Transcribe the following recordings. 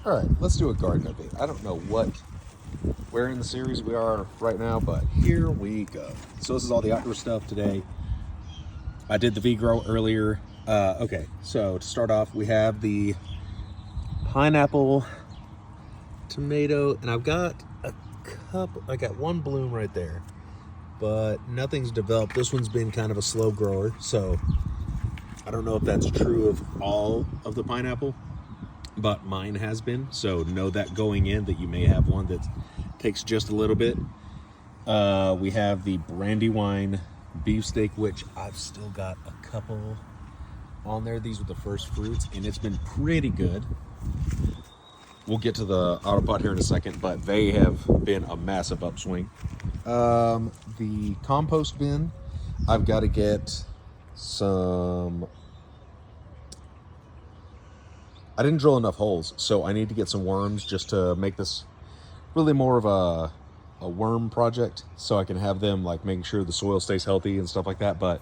All right, let's do a garden update. I don't know where in the series we are right now, but here we go. So this is all the outdoor stuff today. I did the V-Grow earlier. Okay, so to start off, we have the pineapple, tomato, and I've got a couple, I got one bloom right there, but nothing's developed. This one's been kind of a slow grower, so I don't know if that's true of all of the pineapple, but mine has been. So know that going in that you may have one that takes just a little bit. We have the Brandywine beefsteak, which I've still got a couple on there. These were the first fruits, and it's been pretty good. We'll get to the autopot here in a second, but they have been a massive upswing. The compost bin, I've got to get some... I didn't drill enough holes, so I need to get some worms just to make this really more of a worm project, so I can have them like making sure the soil stays healthy and stuff like that. But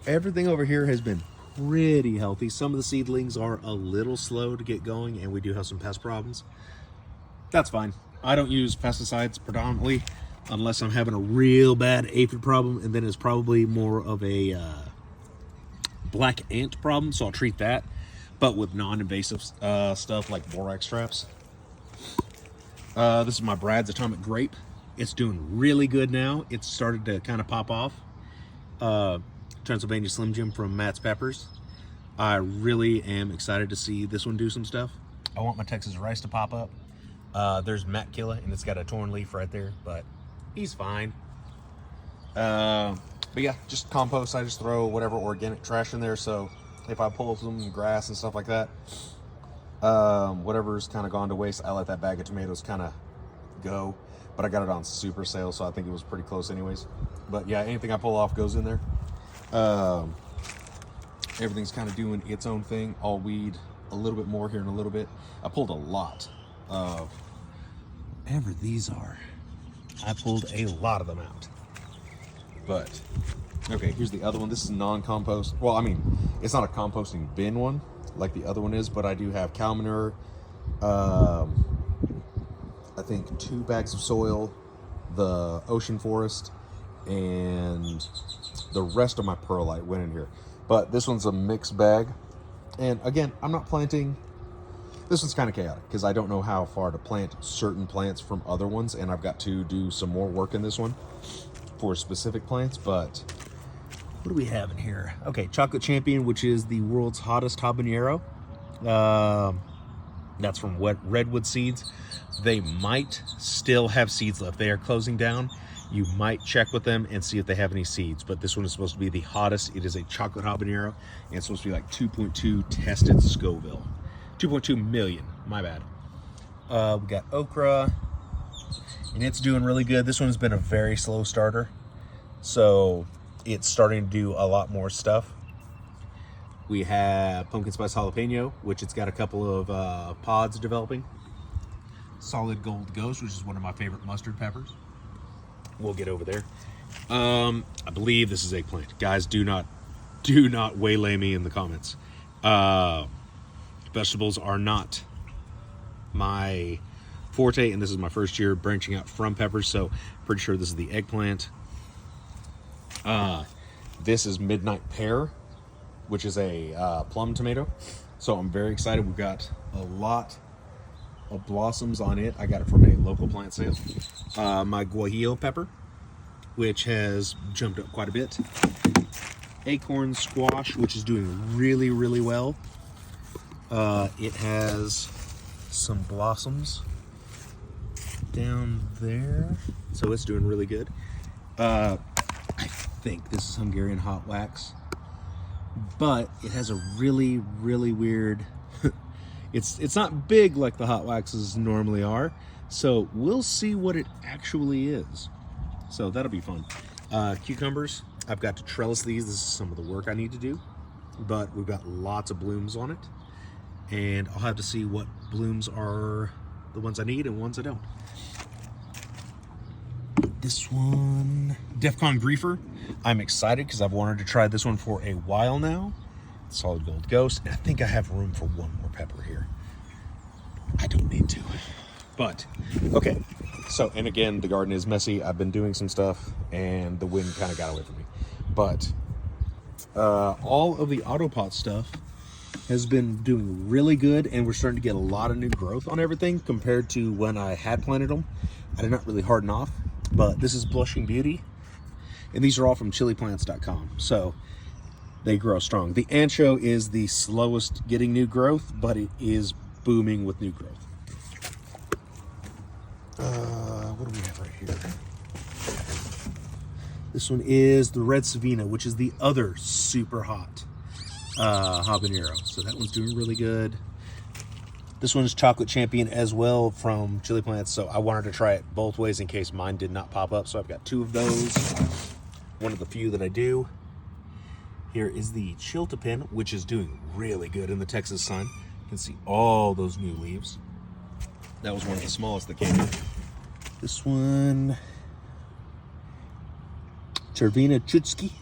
everything over here has been pretty healthy. Some of the seedlings are a little slow to get going, and we do have some pest problems. That's fine. I don't use pesticides predominantly unless I'm having a real bad aphid problem, and then it's probably more of a black ant problem, so I'll treat that, but with non-invasive stuff like borax traps. This is my Brad's Atomic Grape. It's doing really good now. It's started to kind of pop off. Transylvania Slim Jim from Matt's Peppers. I really am excited to see this one do some stuff. I want my Texas rice to pop up. There's Matt Killa, and it's got a torn leaf right there, but he's fine. But yeah, just compost. I just throw whatever organic trash in there, so if I pull some grass and stuff like that, whatever's kind of gone to waste, I let that bag of tomatoes kind of go. But I got it on super sale, so I think it was pretty close anyways. But yeah, anything I pull off goes in there. Everything's kind of doing its own thing. I'll weed a little bit more here in a little bit. I pulled a lot of whatever these are. I pulled a lot of them out. But okay, here's the other one. This is non-compost. Well, I mean, it's not a composting bin one like the other one is, but I do have cow manure, I think 2 bags of soil, the ocean forest, and the rest of my perlite went in here. But this one's a mixed bag. And again, I'm not planting. This one's kind of chaotic because I don't know how far to plant certain plants from other ones, and I've got to do some more work in this one for specific plants. But what do we have in here? Okay, Chocolate Champion, which is the world's hottest habanero. That's from Redwood Seeds. They might still have seeds left. They are closing down. You might check with them and see if they have any seeds. But this one is supposed to be the hottest. It is a chocolate habanero, and it's supposed to be like 2.2 tested Scoville. 2.2 million, my bad. We got okra, and it's doing really good. This one's been a very slow starter, so it's starting to do a lot more stuff. We have pumpkin spice jalapeno, which it's got a couple of pods developing. Solid Gold Ghost, which is one of my favorite mustard peppers. We'll get over there. I believe this is eggplant. Guys, do not waylay me in the comments. Vegetables are not my forte, and this is my first year branching out from peppers, so pretty sure this is the eggplant. This is Midnight Pear, which is a plum tomato, so I'm very excited. We've got a lot of blossoms on it. I got it from a local plant sale. My guajillo pepper, which has jumped up quite a bit. Acorn squash, which is doing really, really well. It has some blossoms down there, so it's doing really good. I think this is Hungarian hot wax, but it has a really, really weird it's not big like the hot waxes normally are, so we'll see what it actually is. So that'll be fun. Cucumbers, I've got to trellis these. This is some of the work I need to do, but we've got lots of blooms on it, and I'll have to see what blooms are the ones I need and ones I don't. This one, Defcon Griefer. I'm excited because I've wanted to try this one for a while now. Solid Gold Ghost, and I think I have room for one more pepper here. to. But, okay. So, and again, the garden is messy. I've been doing some stuff, and the wind kind of got away from me. But all of the autopot stuff has been doing really good, and we're starting to get a lot of new growth on everything compared to when I had planted them. I did not really harden off, but this is Blushing Beauty, and these are all from chiliplants.com, so they grow strong. The ancho is the slowest getting new growth, but it is booming with new growth. What do we have right here? This one is the red Savina, which is the other super hot habanero. So that one's doing really good. This one is Chocolate Champion as well from Chili Plants. So I wanted to try it both ways in case mine did not pop up. So I've got 2 of those. One of the few that I do. Here is the Chiltepin, which is doing really good in the Texas sun. You can see all those new leaves. That was one of the smallest that came in. This one, Chervina Chutski.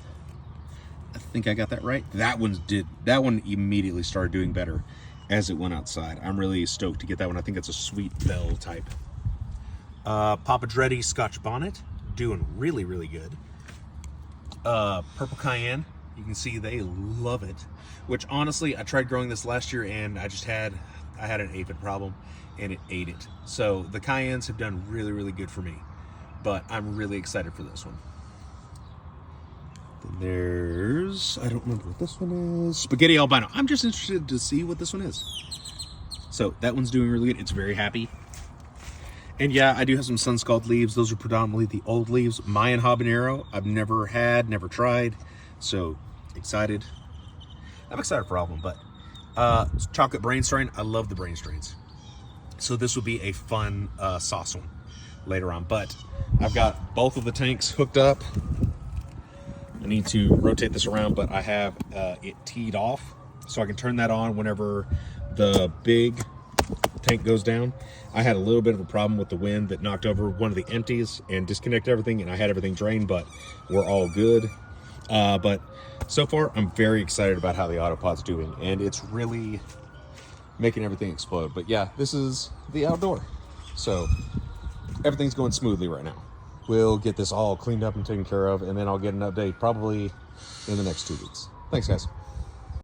I think I got that right. That one immediately started doing better as it went outside. I'm really stoked to get that one. I think it's a sweet bell type. Papa Dreddy Scotch Bonnet, doing really, really good. Purple Cayenne, you can see they love it. Which honestly, I tried growing this last year and I had an aphid problem and it ate it. So the Cayennes have done really, really good for me. But I'm really excited for this one. Then there's, I don't remember what this one is. Spaghetti Albino. I'm just interested to see what this one is. So that one's doing really good. It's very happy. And yeah, I do have some Sunscald leaves. Those are predominantly the old leaves. Mayan habanero, I've never had, never tried. So excited. I'm excited for all of them, but chocolate brain strain. I love the brain strains. So this will be a fun sauce one later on. But I've got both of the tanks hooked up. I need to rotate this around, but I have it teed off so I can turn that on whenever the big tank goes down. I had a little bit of a problem with the wind that knocked over one of the empties and disconnected everything, and I had everything drained, but we're all good. But so far, I'm very excited about how the Autopod's doing, and it's really making everything explode. But yeah, this is the outdoor. So everything's going smoothly right now. We'll get this all cleaned up and taken care of, and then I'll get an update probably in the next 2 weeks. Thanks, guys.